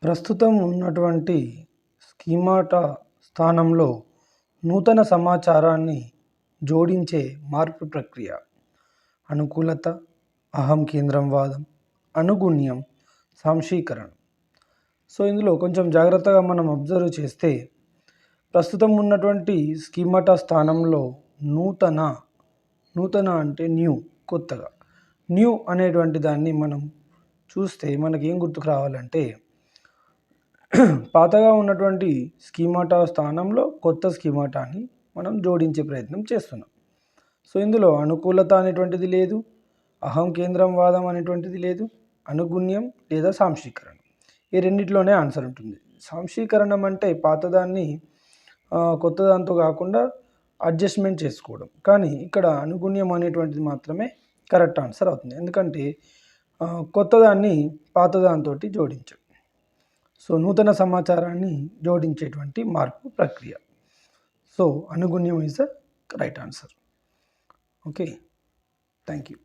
ప్రస్తుతం ఉన్నటువంటి స్కీమాటా స్థానంలో నూతన సమాచారాన్ని జోడించే మార్పు ప్రక్రియ. అనుకూలత, అహం కేంద్రం వాదం, అనుగుణ్యం, సాంశీకరణం. సో ఇందులో కొంచెం జాగ్రత్తగా మనం అబ్జర్వ్ చేస్తే ప్రస్తుతం ఉన్నటువంటి స్కీమాటా స్థానంలో నూతన అంటే న్యూ, కొత్తగా. న్యూ అనేటువంటి దాన్ని మనం చూస్తే మనకి ఏం గుర్తుకు రావాలంటే పాతగా ఉన్నటువంటి స్కీమాటా స్థానంలో కొత్త స్కీమాటాని మనం జోడించే ప్రయత్నం చేస్తున్నాం. సో ఇందులో అనుకూలత అనేటువంటిది లేదు, అహం కేంద్రం వాదం అనేటువంటిది లేదు, అనుగుణ్యం లేదా సాంశీకరణం. ఈ రెండిట్లోనే ఆన్సర్ ఉంటుంది. సాంశీకరణం అంటే పాతదాన్ని కొత్త దాంతో కాకుండా అడ్జస్ట్మెంట్ చేసుకోవడం. కానీ ఇక్కడ అనుగుణ్యం అనేటువంటిది మాత్రమే కరెక్ట్ ఆన్సర్ అవుతుంది. ఎందుకంటే కొత్తదాన్ని పాతదాంతో జోడించడం. సో నూతన సమాచారాన్ని జోడించేటువంటి మార్పు ప్రక్రియ. సో అనుగుణ్యం is the right answer. Okay, thank you.